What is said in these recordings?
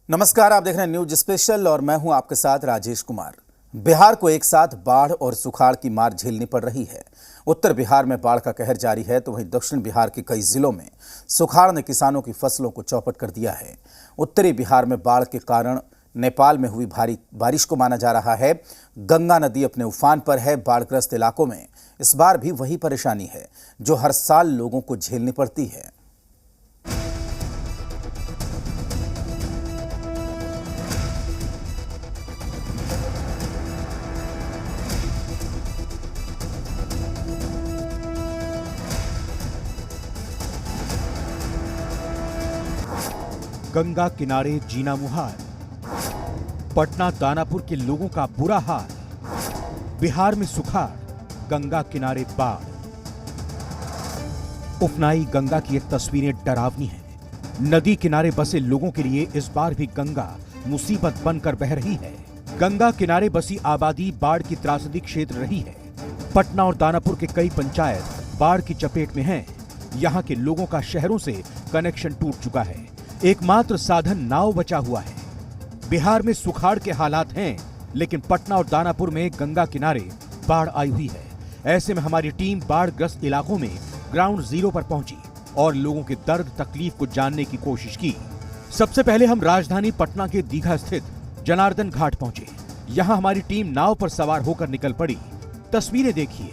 नमस्कार, आप देख रहे हैं न्यूज स्पेशल और मैं हूं आपके साथ राजेश कुमार। बिहार को एक साथ बाढ़ और सुखाड़ की मार झेलनी पड़ रही है। उत्तर बिहार में बाढ़ का कहर जारी है तो वहीं दक्षिण बिहार के कई जिलों में सुखाड़ ने किसानों की फसलों को चौपट कर दिया है। उत्तरी बिहार में बाढ़ के कारण नेपाल में हुई भारी बारिश को माना जा रहा है। गंगा नदी अपने उफान पर है। बाढ़ग्रस्त इलाकों में इस बार भी वही परेशानी है जो हर साल लोगों को झेलनी पड़ती है। गंगा किनारे जीना मुहाल, पटना दानापुर के लोगों का बुरा हाल। बिहार में सुखाड़, गंगा किनारे बाढ़। उफनाई गंगा की एक तस्वीरें डरावनी हैं। नदी किनारे बसे लोगों के लिए इस बार भी गंगा मुसीबत बनकर बह रही है। गंगा किनारे बसी आबादी बाढ़ की त्रासदी क्षेत्र रही है। पटना और दानापुर के कई पंचायत बाढ़ की चपेट में हैं। यहाँ के लोगों का शहरों से कनेक्शन टूट चुका है। एकमात्र साधन नाव बचा हुआ है। बिहार में सुखाड़ के हालात हैं, लेकिन पटना और दानापुर में गंगा किनारे बाढ़ आई हुई है। ऐसे में हमारी टीम बाढ़ग्रस्त इलाकों में ग्राउंड जीरो पर पहुंची और लोगों के दर्द तकलीफ को जानने की कोशिश की। सबसे पहले हम राजधानी पटना के दीघा स्थित जनार्दन घाट पहुंचे। यहाँ हमारी टीम नाव पर सवार होकर निकल पड़ी। तस्वीरें देखिए।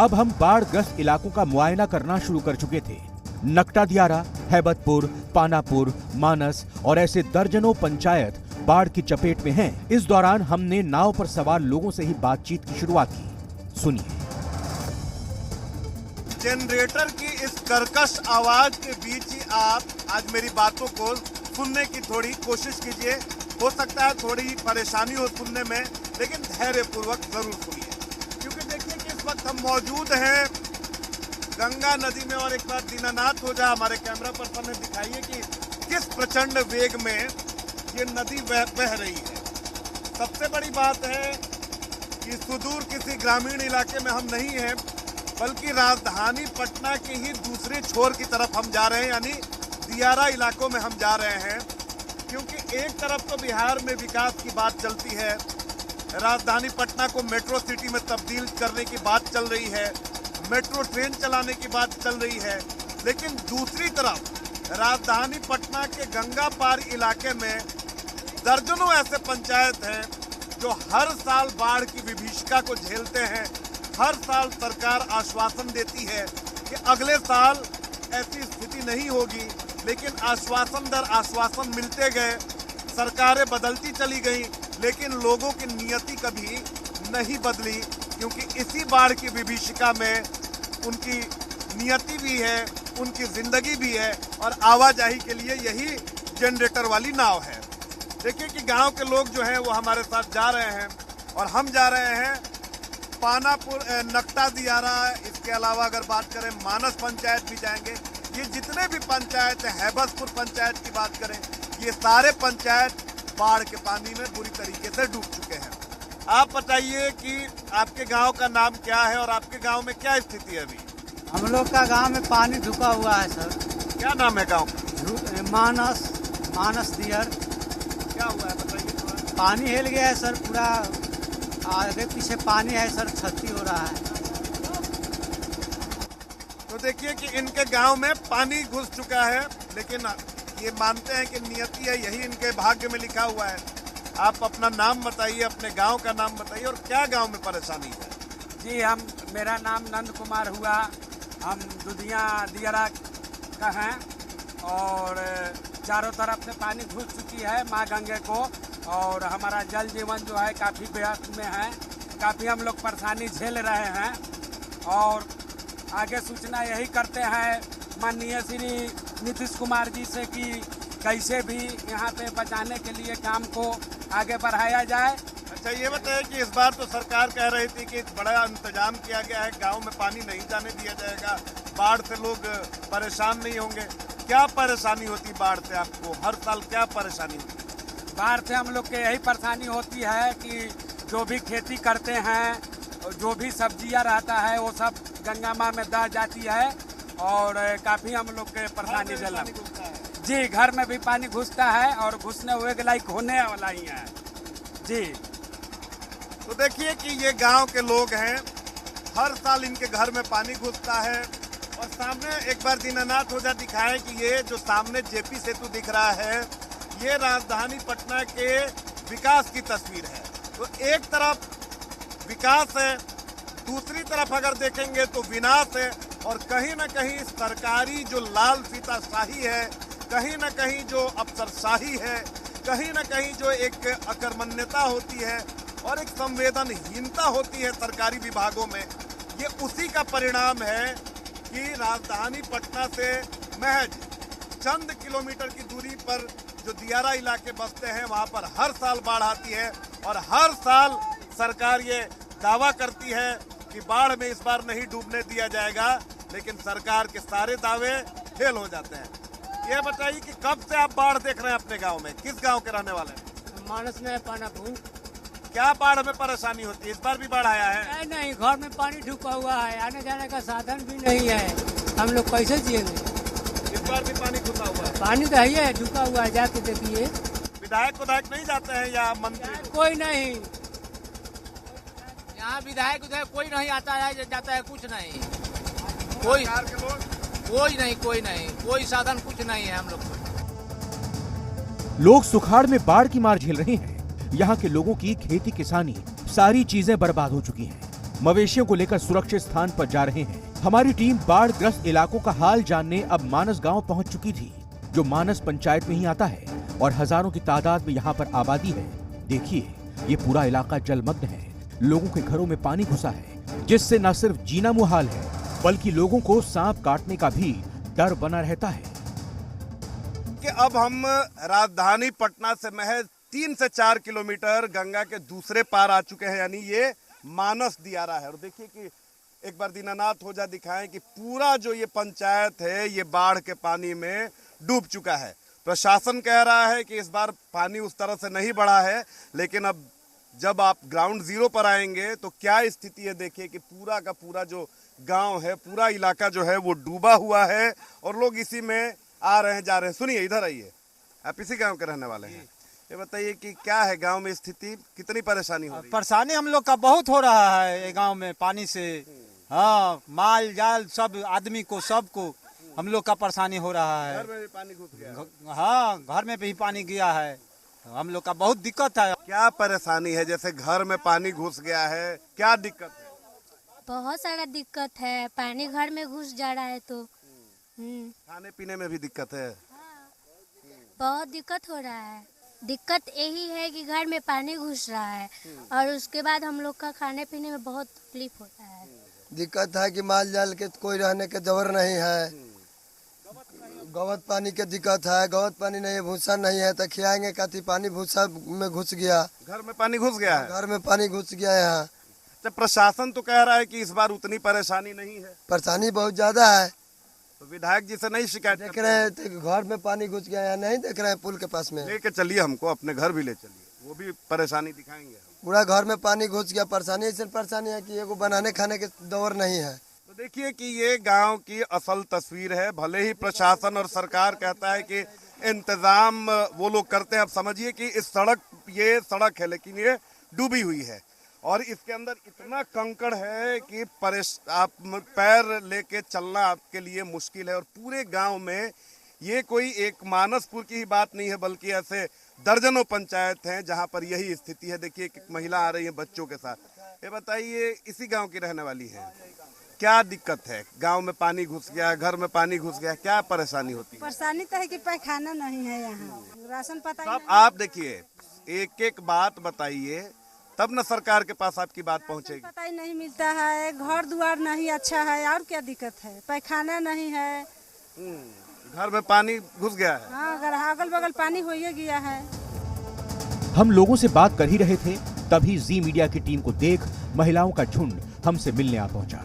अब हम बाढ़ग्रस्त इलाकों का मुआयना करना शुरू कर चुके थे। नकटा दियारा, हैबतपुर, पानापुर, मानस और ऐसे दर्जनों पंचायत बाढ़ की चपेट में हैं। इस दौरान हमने नाव पर सवार लोगों से ही बातचीत की शुरुआत की। सुनिए। जनरेटर की इस कर्कश आवाज के बीच ही आप आज मेरी बातों को सुनने की थोड़ी कोशिश कीजिए। हो सकता है थोड़ी परेशानी हो सुनने में, लेकिन धैर्यपूर्वक जरूर सुनिए, क्योंकि देखिए कि इस वक्त हम मौजूद हैं गंगा नदी में। और एक बार दीनानाथ हो जाए हमारे कैमरा पर्सन ने दिखाइए कि किस प्रचंड वेग में ये नदी बह रही है। सबसे बड़ी बात है कि सुदूर किसी ग्रामीण इलाके में हम नहीं हैं, बल्कि राजधानी पटना के ही दूसरे छोर की तरफ हम जा रहे हैं, यानी दियारा इलाकों में हम जा रहे हैं। क्योंकि एक तरफ तो बिहार में विकास की बात चलती है, राजधानी पटना को मेट्रो सिटी में तब्दील करने की बात चल रही है, मेट्रो ट्रेन चलाने की बात चल रही है, लेकिन दूसरी तरफ राजधानी पटना के गंगा पार इलाके में दर्जनों ऐसे पंचायत हैं जो हर साल बाढ़ की विभीषिका को झेलते हैं। हर साल सरकार आश्वासन देती है कि अगले साल ऐसी स्थिति नहीं होगी, लेकिन आश्वासन दर आश्वासन मिलते गए, सरकारें बदलती चली गई, लेकिन लोगों की नियति कभी नहीं बदली। क्योंकि इसी बाढ़ की विभीषिका में उनकी नियति भी है, उनकी जिंदगी भी है, और आवाजाही के लिए यही जनरेटर वाली नाव है। देखिए कि गांव के लोग जो हैं वो हमारे साथ जा रहे हैं, और हम जा रहे हैं पानापुर, नकटा दियारा। इसके अलावा अगर बात करें मानस पंचायत भी जाएंगे। ये जितने भी पंचायत हैं, हैबतपुर पंचायत की बात करें, ये सारे पंचायत बाढ़ के पानी में बुरी तरीके से डूब चुके हैं। आप बताइए कि आपके गांव का नाम क्या है और आपके गांव में क्या स्थिति है अभी? हम लोग का गांव में पानी ढुका हुआ है सर। क्या नाम है गांव का? मानस दियर। क्या हुआ है बताइए थोड़ा। पानी हिल गया है सर, पूरा आगे पीछे पानी है सर, क्षति हो रहा है। तो देखिए कि इनके गांव में पानी घुस चुका है, लेकिन ये मानते हैं कि नियति है, यही इनके भाग्य में लिखा हुआ है। आप अपना नाम बताइए, अपने गांव का नाम बताइए, और क्या गांव में परेशानी है? जी, मेरा नाम नंद कुमार हुआ। हम दुधिया दियारा का हैं और चारों तरफ से पानी घुस चुकी है माँ गंगे को, और हमारा जल जीवन जो है काफ़ी व्यस्त में है। काफ़ी हम लोग परेशानी झेल रहे हैं, और आगे सूचना यही करते हैं माननीय श्री नीतीश कुमार जी से कि कैसे भी यहाँ पे बचाने के लिए काम को आगे बढ़ाया जाए। अच्छा, ये बताइए कि इस बार तो सरकार कह रही थी कि बड़ा इंतजाम किया गया है, गांव में पानी नहीं जाने दिया जाएगा, बाढ़ से लोग परेशान नहीं होंगे। क्या परेशानी होती बाढ़ से आपको? हर साल क्या परेशानी होती? बाढ़ से हम लोग के यही परेशानी होती है कि जो भी खेती करते हैं, जो भी सब्जियां रहता है, वो सब गंगा माँ में दह जाती है, और काफ़ी हम लोग के परेशानी झेलना। जी घर में भी पानी घुसता है और घुसने हुए के लायक होने वाला ही है जी। तो देखिए कि ये गांव के लोग हैं, हर साल इनके घर में पानी घुसता है। और सामने एक बार दीनानाथ ओझा दिखाएं कि ये जो सामने जेपी सेतु दिख रहा है, ये राजधानी पटना के विकास की तस्वीर है। तो एक तरफ विकास है, दूसरी तरफ अगर देखेंगे तो विनाश है। और कहीं ना कहीं सरकारी जो लाल फीताशाही है, कहीं ना कहीं जो अफसरशाही है, कहीं ना कहीं जो एक अकर्मण्यता होती है और एक संवेदनहीनता होती है सरकारी विभागों में, ये उसी का परिणाम है कि राजधानी पटना से महज चंद किलोमीटर की दूरी पर जो दियारा इलाके बसते हैं, वहां पर हर साल बाढ़ आती है। और हर साल सरकार ये दावा करती है कि बाढ़ में इस बार नहीं डूबने दिया जाएगा, लेकिन सरकार के सारे दावे फेल हो जाते हैं। ये बताइए कि कब से आप बाढ़ देख रहे हैं अपने गांव में? किस गांव के रहने वाले हैं? मानस में पानापुर। क्या बाढ़ में परेशानी होती है? इस बार भी बाढ़ आया है? नहीं, घर में पानी ढुका हुआ है, आने जाने का साधन भी नहीं है, हम लोग कैसे जिएंगे? इस बार भी पानी घुसा हुआ है? पानी तो है, ढुका हुआ है, जाके देखिए। विधायक नहीं जाते हैं या मंत्री? कोई नहीं, यहाँ विधायक उधर कोई नहीं आता है, जाता है, कुछ नहीं, कोई सरकार के लोग? कोई नहीं, कोई साधन कुछ नहीं है हम लोग को। लोग सुखाड़ में बाढ़ की मार झेल रहे हैं। यहाँ के लोगों की खेती किसानी सारी चीजें बर्बाद हो चुकी हैं। मवेशियों को लेकर सुरक्षित स्थान पर जा रहे हैं। हमारी टीम बाढ़ ग्रस्त इलाकों का हाल जानने अब मानस गांव पहुंच चुकी थी, जो मानस पंचायत में ही आता है और हजारों की तादाद में यहाँ पर आबादी है। देखिए, ये पूरा इलाका जलमग्न है। लोगों के घरों में पानी घुसा है, जिससे न सिर्फ जीना मुहाल है, बल्कि लोगों को सांप काटने का भी डर बना रहता है। कि अब हम राजधानी पटना से महज 3 से 4 किलोमीटर गंगा के दूसरे पार आ चुके हैं, यानी ये मानस दियारा है। और देखिए कि एक बार दीनानाथ ओझा दिखाएं कि पूरा जो ये पंचायत है, ये बाढ़ के पानी में डूब चुका है। प्रशासन कह रहा है कि इस बार पानी उस तरह से नहीं बढ़ा है, लेकिन अब जब आप ग्राउंड जीरो पर आएंगे तो क्या स्थिति है देखिए कि पूरा का पूरा जो गांव है, पूरा इलाका जो है वो डूबा हुआ है और लोग इसी में आ रहे हैं, जा रहे हैं। सुनिए, इधर आइए, आप इसी गांव के रहने वाले हैं। ये बताइए कि क्या है गांव में स्थिति, कितनी परेशानी हो रही है? परेशानी हम लोग का बहुत हो रहा है ये गांव में पानी से। हाँ, माल जाल सब आदमी को, सबको हम लोग का परेशानी हो रहा है। घर में भी पानी घुस गया? हाँ, घर में भी पानी गया है, हम लोग का बहुत दिक्कत है। क्या परेशानी है? जैसे घर में पानी घुस गया है, क्या दिक्कत है? बहुत सारा दिक्कत है, पानी घर में घुस जा रहा है तो खाने पीने में भी दिक्कत है? बहुत दिक्कत हो रहा है। दिक्कत यही है कि घर में पानी घुस रहा है और उसके बाद हम लोग का खाने पीने में बहुत तकलीफ होता है। दिक्कत है कि माल जाल के कोई रहने के जबर नहीं है, गवत पानी के दिक्कत है, गवत पानी नहीं है, भूसा नहीं है तो खिलाएंगे काती? पानी भूसा में घुस गया, घर में पानी घुस गया है? घर में पानी घुस गया है। यहाँ जब प्रशासन तो कह रहा है कि इस बार उतनी परेशानी नहीं है, परेशानी बहुत ज्यादा है। तो विधायक जी से नहीं शिकायत देख करते रहे हैं तो घर में पानी घुस गया है, नहीं देख रहे हैं पुल के पास में? लेके चलिए, हमको अपने घर भी ले चलिए, वो भी परेशानी दिखाएंगे हम। पूरा घर में पानी घुस गया। परेशानी ऐसी परेशानी है कि एगो बनाने खाने के दौर नहीं है। तो देखिए कि ये गांव की असल तस्वीर है। भले ही प्रशासन और सरकार कहता है कि इंतजाम वो लोग करते हैं, अब समझिए कि ये सड़क है लेकिन ये डूबी हुई है और इसके अंदर इतना कंकड़ है कि आप पैर लेके चलना आपके लिए मुश्किल है। और पूरे गांव में ये कोई एक मानसपुर की ही बात नहीं है, बल्कि ऐसे दर्जनों पंचायत हैं जहां पर यही स्थिति है। देखिए एक महिला आ रही है बच्चों के साथ। ये बताइए, इसी गांव की रहने वाली है, क्या दिक्कत है? गांव में पानी घुस गया, घर में पानी घुस गया, क्या परेशानी होती है? परेशानी तो है कि पैखाना नहीं है यहाँ, राशन पता सब आप देखिए, एक एक बात बताइए, तब न सरकार के पास आपकी बात पहुंचेगी। पता ही नहीं मिलता है, घर द्वार नहीं अच्छा है, और क्या दिक्कत है? पैखाना नहीं है, घर में पानी घुस गया है। हाँ, अगर अगल बगल पानी हो ही गया है। हम लोगों से बात कर ही रहे थे, तभी जी मीडिया की टीम को देख महिलाओं का झुंड हमसे मिलने आ पहुंचा।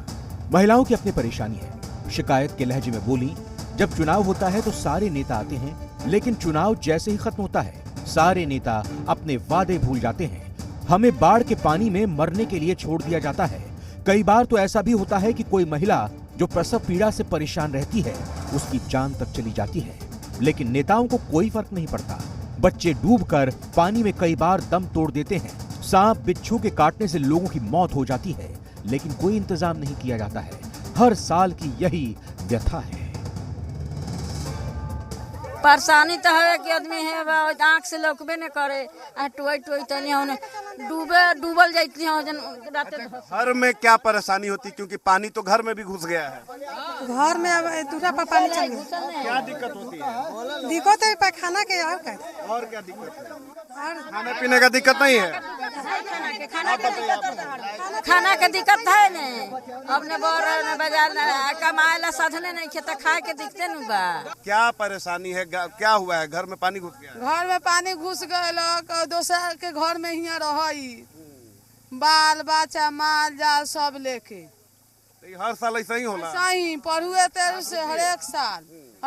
महिलाओं की अपनी परेशानी है। शिकायत के लहजे में बोली, जब चुनाव होता है तो सारे नेता आते हैं, लेकिन चुनाव जैसे ही खत्म होता है सारे नेता अपने वादे भूल जाते हैं। हमें बाढ़ के पानी में मरने के लिए छोड़ दिया जाता है। कई बार तो ऐसा भी होता है कि कोई महिला जो प्रसव पीड़ा से परेशान रहती है, उसकी जान तक चली जाती है। लेकिन नेताओं को कोई फर्क नहीं पड़ता। बच्चे डूबकर पानी में कई बार दम तोड़ देते हैं। सांप बिच्छू के काटने से लोगों की मौत हो जाती है, लेकिन कोई इंतजाम नहीं किया जाता है। हर साल की यही व्यथा है। परेशानी तो है कि आदमी है आँख से लौकबे न करे, टोई टोई तनी डूबल जाती है। घर में क्या परेशानी होती, क्योंकि पानी तो घर में भी घुस गया है। घर में अब दूसरा पर पानी चल गया। क्या दिक्कत होती है? दिक्कत है पैखाना के और क्या दिक्कत है? खाने पीने का दिक्कत नहीं है? खाना के दिक्कत है न, अपने बाजार कमाए ला साधने नहीं खेता, खाए के दिखते न बा। क्या परेशानी है, क्या हुआ है? घर में पानी घुस गया? घर में पानी घुस गए, दोसर के घर में हियाँ रही, बाल बच्चा माल जाल सब लेके। हर साल ऐसा ही होला? सही पढ़ुए तेरू से हर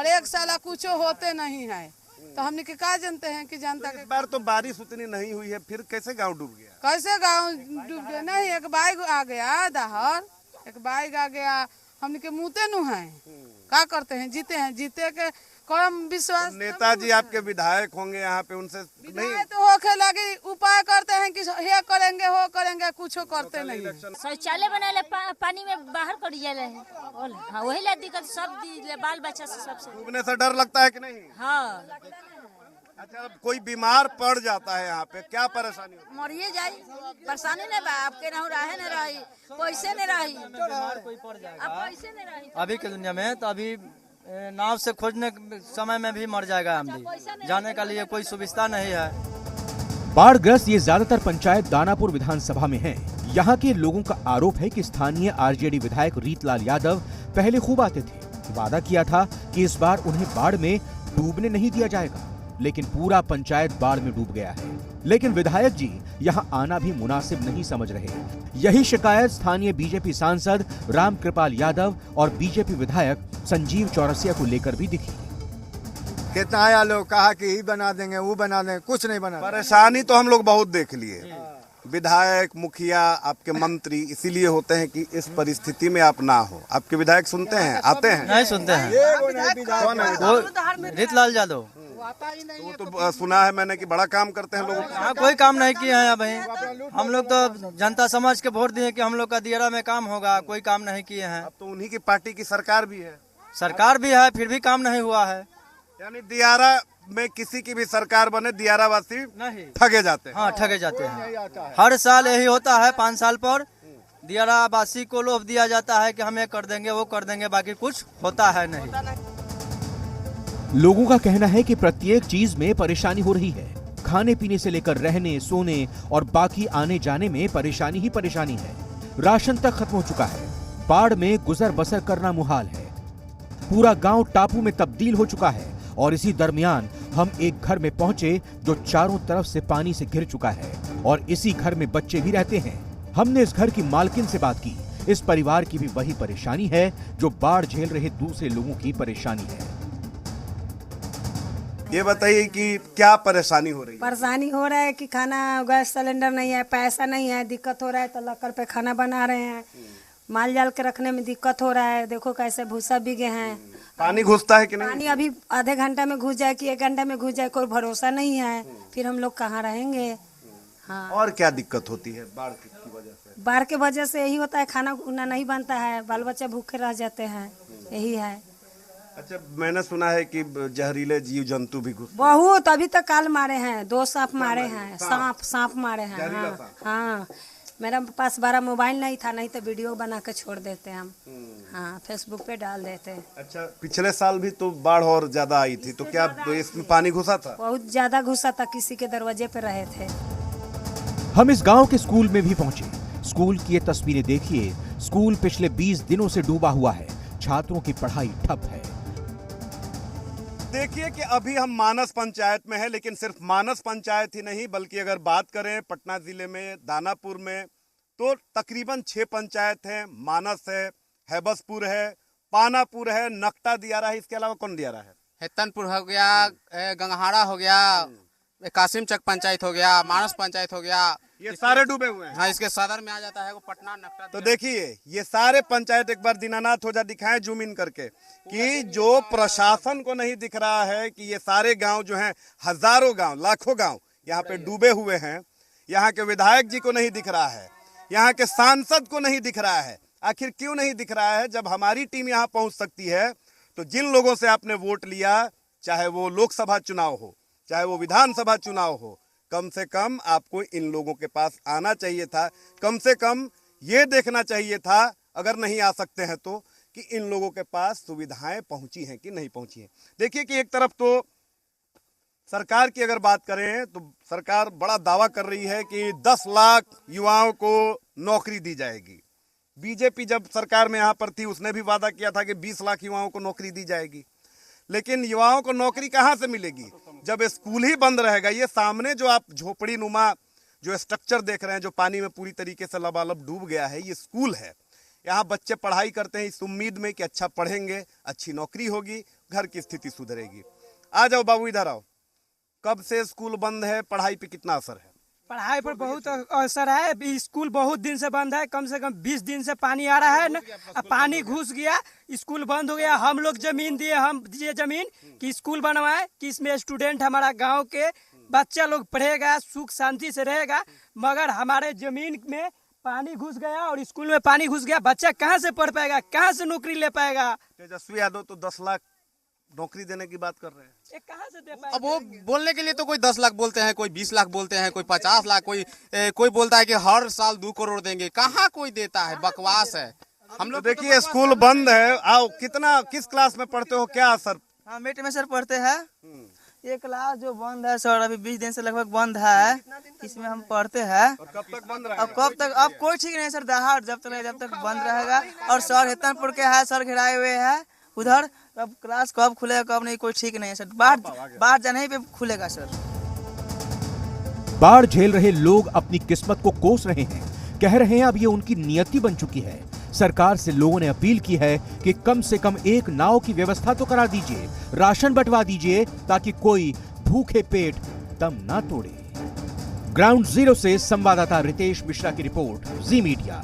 एक साल कुछ होते नहीं है, तो हमने के क्या जानते हैं कि जनता के। इस बार तो बारिश उतनी नहीं हुई है, फिर कैसे गांव डूब गया? कैसे गांव डूब गया? नहीं, एक बाइक आ गया दहर, एक बाइक आ गया, हमने के मुँहते नु है, क्या करते हैं, जीते के कम विश्वास। नेताजी आपके विधायक होंगे यहाँ पे, उनसे नहीं तो होके लगी उपाय करते हैं कि हे करेंगे हो करेंगे, कुछ करते नहीं। शौचालय बनाले पानी में बाहर कर जाले, हाँ वही ला दिक्कत सब बाल बच्चा से सबसे। डूबने से डर लगता है कि नहीं? हाँ। अच्छा, कोई बीमार पड़ जाता है यहाँ पे, क्या परेशानी होती है? मरिए जाई, परेशानी नहीं बा, आपके ना रहे न रही, पैसे नहीं रही, अब पैसे नहीं रही। अभी के दुनिया में तो अभी नाव से खोजने समय में भी मर जाएगा आदमी, जाने के लिए कोई सुविधा नहीं है। बाढ़ग्रस्त ये ज्यादातर पंचायत दानापुर विधानसभा में है। यहाँ के लोगों का आरोप है कि स्थानीय आरजेडी विधायक रीतलाल यादव पहले खूब आते थे, वादा किया था कि इस बार उन्हें बाढ़ में डूबने नहीं दिया जाएगा, लेकिन पूरा पंचायत बाढ़ में डूब गया है। लेकिन विधायक जी यहाँ आना भी मुनासिब नहीं समझ रहे। यही शिकायत स्थानीय बीजेपी सांसद रामकृपाल यादव और बीजेपी विधायक संजीव चौरसिया को लेकर भी दिखी। कितना आया लोग कहा कि ही बना देंगे, वो बना देंगे, कुछ नहीं बना। परेशानी तो हम लोग बहुत देख लिए, विधायक मुखिया आपके मंत्री इसीलिए होते हैं कि इस परिस्थिति में आप ना हो। आपके विधायक सुनते हैं, आते हैं? नहीं सुनते हैं। रीतलाल यादव वो तो सुना है मैंने कि बड़ा काम करते हैं लोगों का। कोई काम नहीं किए हैं भाई, हम लोग तो जनता समझ के वोट दिए कि हम लोग का दियरा में काम होगा, कोई काम नहीं किए हैं। अब तो उन्हीं की पार्टी की सरकार भी है। सरकार भी है, फिर भी काम नहीं हुआ है। यानी दियारा में किसी की भी सरकार बने, दियारावासी नहीं ठगे जाते हैं। हाँ, ठगे जाते हैं। हर साल यही होता है, 5 साल पर दियारावासी को लोभ दिया जाता है कि हम ये कर देंगे वो कर देंगे, बाकी कुछ होता है नहीं। लोगों का कहना है कि प्रत्येक चीज में परेशानी हो रही है। खाने पीने से लेकर रहने सोने और बाकी आने जाने में परेशानी ही परेशानी है। राशन तक खत्म हो चुका है। बाढ़ में गुजर बसर करना मुहाल है। पूरा गांव टापू में तब्दील हो चुका है और इसी दरमियान हम एक घर में पहुंचे जो चारों तरफ से पानी से घिर चुका है और इसी घर में बच्चे भी रहते हैं। हमने इस घर की मालकिन से बात की। इस परिवार की भी वही परेशानी है जो बाढ़ झेल रहे दूसरे लोगों की परेशानी है। ये बताइए कि क्या परेशानी हो रही है? परेशानी हो रहा है कि खाना गैस सिलेंडर नहीं है, पैसा नहीं है, दिक्कत हो रहा है, तो लकड़ पे खाना बना रहे हैं। माल जाल के रखने में दिक्कत हो रहा है, देखो कैसे भूसा बिगे हैं। पानी घुसता है कि नहीं? पानी अभी आधे घंटा में घुस जाए कि 1 घंटा में घुस जाए, कोई भरोसा नहीं है, फिर हम लोग कहाँ रहेंगे। हाँ। और क्या दिक्कत होती है बाढ़ की वजह से? बाढ़ के वजह से यही होता है, खाना उना नहीं बनता है, बाल बच्चे भूखे रह जाते हैं, यही है। अच्छा, मैंने सुना है कि जहरीले जीव जंतु भी घुस बहुत, अभी तक काल मारे हैं, 2 सांप मारे हैं, सांप मारे हैं। हाँ, मेरा पास 12 मोबाइल नहीं था, नहीं तो वीडियो बना के छोड़ देते हम। हाँ, फेसबुक पे डाल देते। अच्छा, पिछले साल भी तो बाढ़ और ज्यादा आई थी, तो क्या इसमें पानी घुसा था? बहुत ज्यादा घुसा था, किसी के दरवाजे पे रहे थे। हम इस गांव के स्कूल में भी पहुंचे। स्कूल की ये तस्वीरें देखिए। स्कूल पिछले 20 दिनों से डूबा हुआ है। छात्रों की पढ़ाई ठप है। देखिए कि अभी हम मानस पंचायत में है, लेकिन सिर्फ मानस पंचायत ही नहीं बल्कि अगर बात करें पटना जिले में दानापुर में तो तकरीबन 6 पंचायत हैं। मानस है, हैबसपुर है, पानापुर है, नकटा दियारा है, इसके अलावा कौन दियारा है? हेतनपुर हो गया, गंगहाड़ा हो गया, कासिम चक पंचायत हो गया, मानस पंचायत हो गया, ये सारे डूबे हुए हैं। हाँ, इसके सदर में आ जाता है वो पटना नकटा। तो देखिए ये सारे पंचायत, एक बार दीनानाथ ओझा दिखाएं जूम इन करके कि जो प्रशासन को नहीं दिख रहा है कि ये सारे गांव जो हैं, हजारों गांव, लाखों गांव यहाँ पे डूबे हुए हैं। यहाँ के विधायक जी को नहीं दिख रहा है, यहाँ के सांसद को नहीं दिख रहा है। आखिर क्यों नहीं दिख रहा है? जब हमारी टीम यहाँ पहुंच सकती है तो जिन लोगों से आपने वोट लिया, चाहे वो लोकसभा चुनाव हो, चाहे वो विधानसभा चुनाव हो, कम से कम आपको इन लोगों के पास आना चाहिए था। कम से कम ये देखना चाहिए था, अगर नहीं आ सकते हैं तो, कि इन लोगों के पास सुविधाएं पहुंची हैं कि नहीं पहुंची हैं। देखिए कि एक तरफ तो सरकार की अगर बात करें तो सरकार बड़ा दावा कर रही है कि 10 लाख युवाओं को नौकरी दी जाएगी। बीजेपी जब सरकार में यहाँ पर थी उसने भी वादा किया था कि 20 लाख युवाओं को नौकरी दी जाएगी। लेकिन युवाओं को नौकरी कहाँ से मिलेगी जब स्कूल ही बंद रहेगा? ये सामने जो आप झोपड़ी नुमा जो स्ट्रक्चर देख रहे हैं, जो पानी में पूरी तरीके से लबालब डूब गया है, ये स्कूल है। यहाँ बच्चे पढ़ाई करते हैं इस उम्मीद में कि अच्छा पढ़ेंगे, अच्छी नौकरी होगी, घर की स्थिति सुधरेगी। आ जाओ बाबू, इधर आओ। कब से स्कूल बंद है? पढ़ाई पे कितना असर है? पढ़ाई पर बहुत असर है। स्कूल बहुत दिन से बंद है, कम से कम 20 दिन से पानी आ रहा है न, पानी घुस गया, स्कूल बंद हो गया। हम लोग जमीन दिए, हम दिए जमीन कि स्कूल बनवाए, कि इसमें स्टूडेंट हमारा गांव के बच्चा लोग पढ़ेगा, सुख शांति से रहेगा। मगर हमारे जमीन में पानी घुस गया और स्कूल में पानी घुस गया। बच्चा कहाँ से पढ़ पाएगा, कहाँ से नौकरी ले पाएगा? तेजस्वी यादव तो 10 लाख नौकरी देने की बात कर रहे हैं। ये कहाँ से दे पाएगा? अब वो बोलने के लिए तो कोई 10 लाख बोलते हैं, कोई 20 लाख बोलते हैं, कोई 50 लाख, कोई बोलता है कि हर साल 2 करोड़ देंगे। कहाँ कोई देता है? बकवास है। हम लोग देखिए स्कूल बंद है। आओ, किस क्लास में पढ़ते हो? क्या सर? हाँ, मेट में सर पढ़ते हैं। ये क्लास जो बंद है सर, अभी 20 दिन से लगभग बंद है, इसमें हम पढ़ते हैं। और कब तक बंद रहेगा? अब कब तक? अब कोई ठीक नहीं सर, दहाड़ जब तक बंद रहेगा। और सर हेतनपुर के है, सर घिराए हुए है उधर। अब क्लास कब खुलेगा कब नहीं, कोई ठीक नहीं है सर। बाहर जाने पे खुलेगा सर। बाढ़ झेल रहे लोग अपनी किस्मत को कोस रहे हैं। कह रहे हैं अब ये उनकी नियति बन चुकी है। सरकार से लोगों ने अपील की है कि कम से कम एक नाव की व्यवस्था तो करा दीजिए, राशन बंटवा दीजिए, ताकि कोई भूखे पेट दम ना तोड़े। ग्राउंड जीरो से संवाददाता रितेश मिश्रा की रिपोर्ट, जी मीडिया।